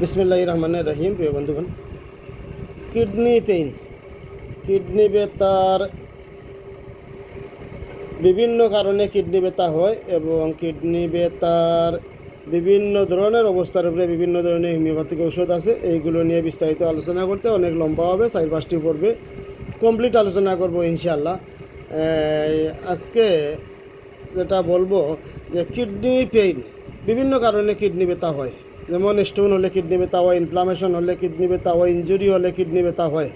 বিসমিল্লাহির রহমানির রহিম। প্রিয় বন্ধুগণ, কিডনি পেইন, কিডনি ব্যথার বিভিন্ন কারণে কিডনি ব্যথা হয় এবং কিডনি ব্যথার বিভিন্ন ধরনের অবস্থার উপরে বিভিন্ন ধরনের হোমিওপ্যাথিক ঔষধ আছে। এইগুলো নিয়ে বিস্তারিত আলোচনা করতে অনেক লম্বা হবে, 4-5টি পর্বে কমপ্লিট আলোচনা করব ইনশাআল্লাহ। আজকে যেটা বলবো যে কিডনি পেইন, বিভিন্ন কারণে কিডনি ব্যথা হয়। যেমন স্টোন হলে কিডনি ব্যথা হয়, ইনফ্লামেশন হলে কিডনি ব্যথা হয়, ইনজুরি হলে কিডনি ব্যথা হয়,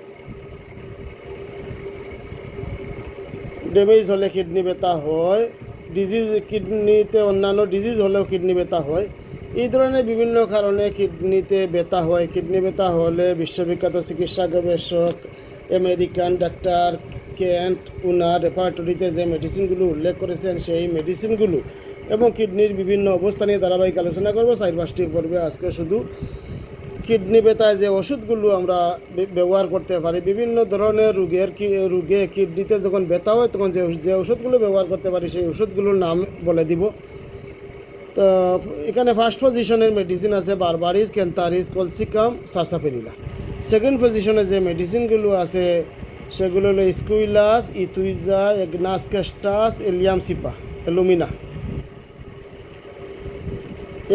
ড্যামেজ হলে কিডনি ব্যথা হয়, ডিজিজ, কিডনিতে অন্যান্য ডিজিজ হলেও কিডনি ব্যথা হয়। এই ধরনের বিভিন্ন কারণে কিডনিতে ব্যথা হয়। কিডনি ব্যথা হলে বিশ্ববিখ্যাত চিকিৎসা গবেষক আমেরিকান ডাক্তার কেন্ট উনার রেপার্টরিতে যে মেডিসিনগুলো উল্লেখ করেছেন, সেই মেডিসিনগুলো এবং কিডনির বিভিন্ন অবস্থা নিয়ে ধারাবাহিক আলোচনা করব 4-5টি পর্বে। আজকে শুধু কিডনি ব্যথায় যে ওষুধগুলো আমরা ব্যবহার করতে পারি, বিভিন্ন ধরনের রোগে কিডনিতে যখন ব্যথা হয় তখন যে ওষুধগুলো ব্যবহার করতে পারি সেই ওষুধগুলোর নাম বলে দিব। তো এখানে ফার্স্ট পজিশনের মেডিসিন আছে berberis, cantharis, colchicum, sarsaparilla. Second পজিশনে যে মেডিসিনগুলো আছে সেগুলো হলো squilla, aethusa, agnus castus, allium cepa, alumina,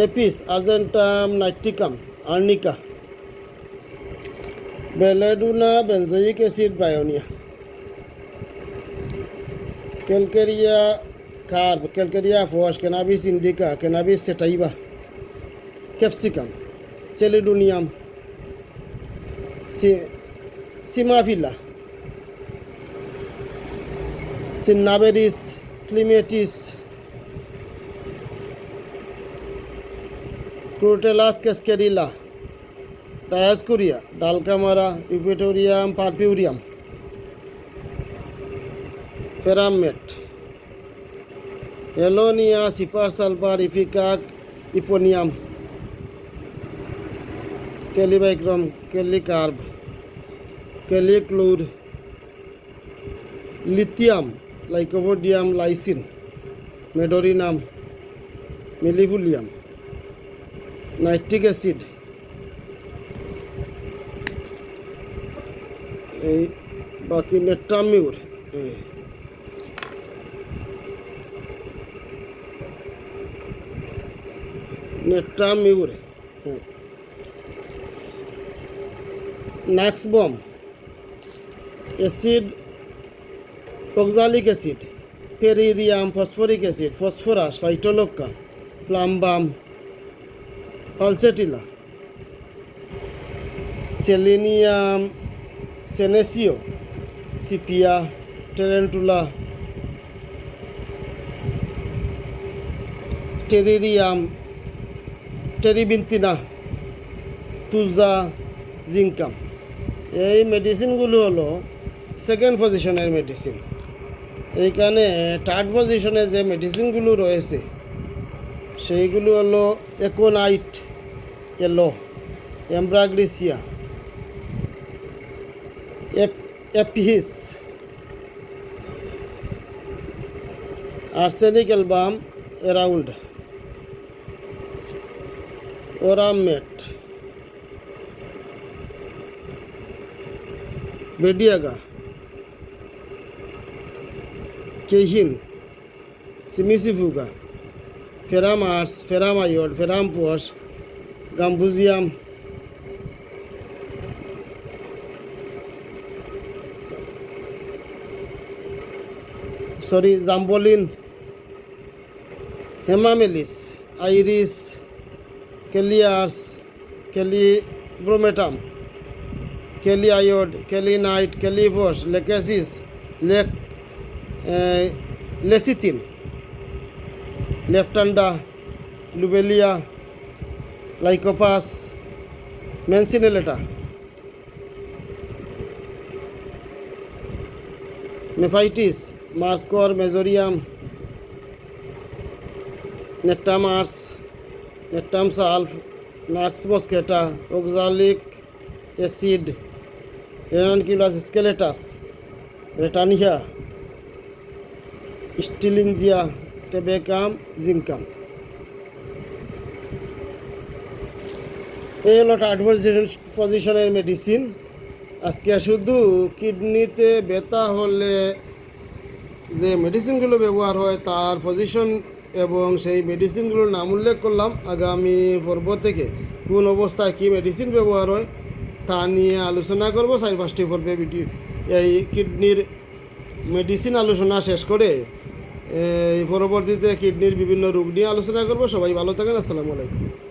apis, argentum, nitricum, arnica, belladonna, benzoic acid, bryonia, calcarea carb, calcarea phos, cannabis indica, cannabis sativa, capsicum, chelidonium, chimaphila, cinnabaris, clematis, crotalus cascarilla, dioscorea, dulcamara, eupatorium, purpureum, পেরামেট, এলোনিয়া, hepar sulphur, ipecac, ইপোনিয়াম, kali bichrom, kali carb, kali chlor, lithium, lycopodium, lyssin, medorrhinum, millefolium, nitric acid, এই বাকি natrum mur, natrum mur, নাক্সবম, acid, oxalic acid, পেরিরিয়াম, phosphoric acid, phosphorus, phytolacca, plumbum, pulsatilla, selenium, senecio, sepia, tarentula, টেরিরিয়াম, terebinthina, thuja, zincum. এই মেডিসিনগুলো হলো second পজিশনের medicine. এইখানে থার্ড পজিশনে যে মেডিসিনগুলো রয়েছে সেইগুলো হলো একোনাইট এলো, এমব্রাগ্লিসিয়া, এপিহিস, আর্সেনিক অ্যালবাম, অ্যারাউন্ড, ওরামেট, বেডিয়াগা, কেহিন, সিমিসিফুগা, ফেরামার্স, ফেরামাইড, ফেরামপোস, গাম্বুজিয়াম, জাম্বলিন, hamamelis, iris, kali ars, kali bromatum, kali iod, kali nit, kali phos, lachesis, lecithin, leptandra, lobelia, lycopus, মেনসিনেলেটা, মেফাইটিস, মার্কর, মেজোরিয়াম, নেট্টামার্স, natrum sulph, nux moschata, oxalic acid, ranunculus sceleratus, ratanhia, stillingia, tabacum, zincum. এই হলো থার্ড পজিশনের মেডিসিন। আজকে শুধু কিডনিতে ব্যথা হলে যে মেডিসিনগুলো ব্যবহার হয় তার পজিশন এবং সেই মেডিসিনগুলোর নাম উল্লেখ করলাম। আগামী পর্ব থেকে কোন অবস্থায় কী মেডিসিন ব্যবহার হয় তা নিয়ে আলোচনা করব। 4-5টি পর্বে এই কিডনির মেডিসিন আলোচনা শেষ করে এই পরবর্তীতে কিডনির বিভিন্ন রোগ নিয়ে আলোচনা করব। সবাই ভালো থাকেন। আসসালামু আলাইকুম।